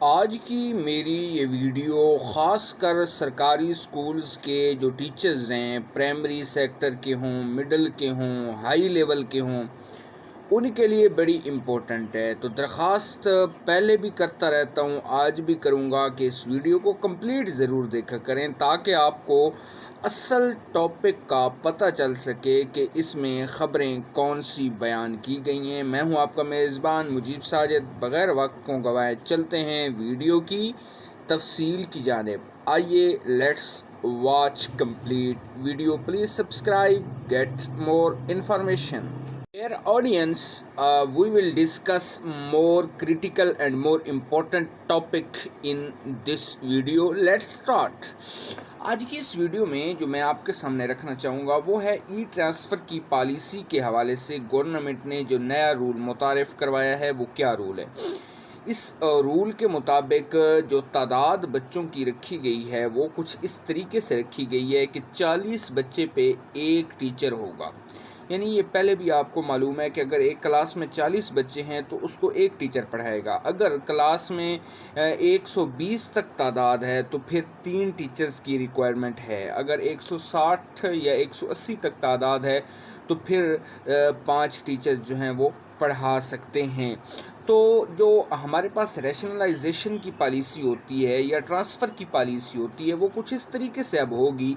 آج کی میری یہ ویڈیو خاص کر سرکاری سکولز کے جو ٹیچرز ہیں، پرائمری سیکٹر کے ہوں، مڈل کے ہوں، ہائی لیول کے ہوں، ان کے لیے بڑی امپورٹنٹ ہے۔ تو درخواست پہلے بھی کرتا رہتا ہوں، آج بھی کروں گا کہ اس ویڈیو کو کمپلیٹ ضرور دیکھا کریں تاکہ آپ کو اصل ٹاپک کا پتہ چل سکے کہ اس میں خبریں کون سی بیان کی گئی ہیں۔ میں ہوں آپ کا میزبان مجیب ساجد۔ بغیر وقت کو گوائے چلتے ہیں ویڈیو کی تفصیل کی جانب۔ آئیے let's watch complete video. Please subscribe get more information. Dear audience, we will discuss more critical and more important topic in this video. Let's start. آج کی اس ویڈیو میں جو میں آپ کے سامنے رکھنا چاہوں گا وہ ہے ای ٹرانسفر کی پالیسی کے حوالے سے گورنمنٹ نے جو نیا رول متعارف کروایا ہے وہ کیا رول ہے۔ اس رول کے مطابق جو تعداد بچوں کی رکھی گئی ہے وہ کچھ اس طریقے سے رکھی گئی ہے کہ 40 بچے پہ ایک ٹیچر ہوگا۔ یعنی یہ پہلے بھی آپ کو معلوم ہے کہ اگر ایک کلاس میں 40 بچے ہیں تو اس کو ایک ٹیچر پڑھائے گا۔ اگر کلاس میں 120 تک تعداد ہے تو پھر 3 ٹیچرز کی ریکوائرمنٹ ہے۔ اگر 160 یا 180 تک تعداد ہے تو پھر 5 ٹیچرز جو ہیں وہ پڑھا سکتے ہیں۔ تو جو ہمارے پاس ریشنلائزیشن کی پالیسی ہوتی ہے یا ٹرانسفر کی پالیسی ہوتی ہے وہ کچھ اس طریقے سے اب ہوگی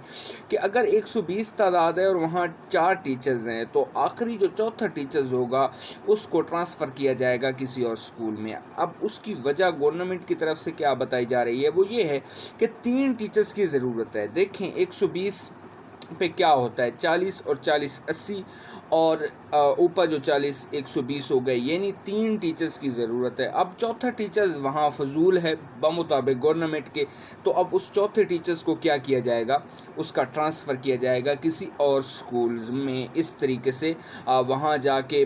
کہ اگر 120 تعداد ہے اور وہاں 4 ٹیچرز ہیں تو آخری جو چوتھا ٹیچرز ہوگا اس کو ٹرانسفر کیا جائے گا کسی اور سکول میں۔ اب اس کی وجہ گورنمنٹ کی طرف سے کیا بتائی جا رہی ہے وہ یہ ہے کہ 3 ٹیچرز کی ضرورت ہے۔ دیکھیں 120 پہ کیا ہوتا ہے، 40 اور 40 80 اور اوپر جو 40 120 ہو گئے، یعنی 3 ٹیچرز کی ضرورت ہے۔ اب چوتھا ٹیچرز وہاں فضول ہے بمطابق گورنمنٹ کے، تو اب اس چوتھے ٹیچرز کو کیا کیا جائے گا، اس کا ٹرانسفر کیا جائے گا کسی اور سکولز میں۔ اس طریقے سے وہاں جا کے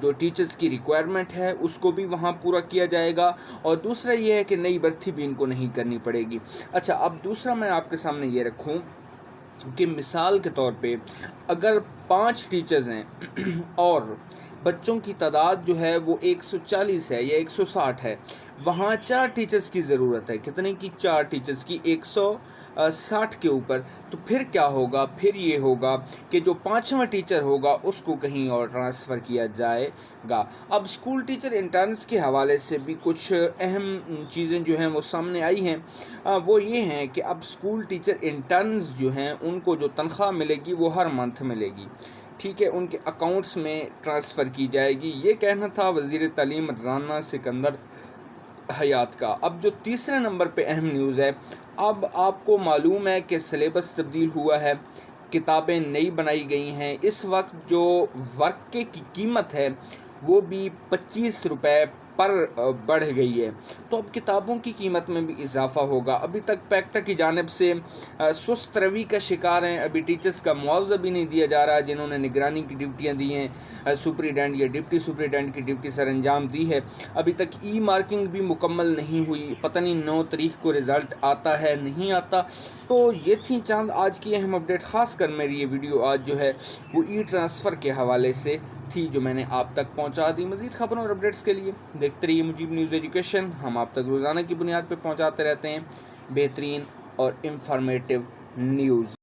جو ٹیچرز کی ریکوائرمنٹ ہے اس کو بھی وہاں پورا کیا جائے گا، اور دوسرا یہ ہے کہ نئی بھرتی بھی ان کو نہیں کرنی پڑے گی۔ اچھا، اب دوسرا میں آپ کے سامنے یہ رکھوں کہ مثال کے طور پہ اگر 5 ٹیچرز ہیں اور بچوں کی تعداد جو ہے وہ 140 ہے یا 160 ہے، وہاں 4 ٹیچرز کی ضرورت ہے۔ کتنے کی؟ 4 ٹیچرز کی 160 کے اوپر۔ تو پھر کیا ہوگا؟ پھر یہ ہوگا کہ جو 5واں ٹیچر ہوگا اس کو کہیں اور ٹرانسفر کیا جائے گا۔ اب اسکول ٹیچر انٹرنز کے حوالے سے بھی کچھ اہم چیزیں جو ہیں وہ سامنے آئی ہیں۔ وہ یہ ہیں کہ اب اسکول ٹیچر انٹرنز جو ہیں ان کو جو تنخواہ ملے گی وہ ہر منتھ ملے گی، ٹھیک ہے، ان کے اکاؤنٹس میں ٹرانسفر کی جائے گی۔ یہ کہنا تھا وزیر تعلیم رانا سکندر حیات کا۔ اب جو تیسرے نمبر پہ اہم نیوز ہے، اب آپ کو معلوم ہے کہ سلیبس تبدیل ہوا ہے، کتابیں نئی بنائی گئی ہیں۔ اس وقت جو ورقے کی قیمت ہے وہ بھی 25 روپے پر بڑھ گئی ہے، تو اب کتابوں کی قیمت میں بھی اضافہ ہوگا۔ ابھی تک پیکٹا کی جانب سے سست روی کا شکار ہیں، ابھی ٹیچرز کا معاوضہ بھی نہیں دیا جا رہا جنہوں نے نگرانی کی ڈیوٹیاں دی ہیں، سپریڈنٹ یا ڈپٹی سپریڈنٹ کی ڈیوٹی سر انجام دی ہے۔ ابھی تک ای مارکنگ بھی مکمل نہیں ہوئی، پتہ نہیں 9 تاریخ کو رزلٹ آتا ہے نہیں آتا۔ تو یہ تھی چند آج کی اہم اپڈیٹ، خاص کر میری یہ ویڈیو آج جو ہے وہ ای ٹرانسفر کے حوالے سے تھی جو میں نے آپ تک پہنچا دی۔ مزید خبروں اور اپڈیٹس کے لیے دیکھتے رہیے مجیب نیوز ایجوکیشن۔ ہم آپ تک روزانہ کی بنیاد پہ پہنچاتے رہتے ہیں بہترین اور انفارمیٹیو نیوز۔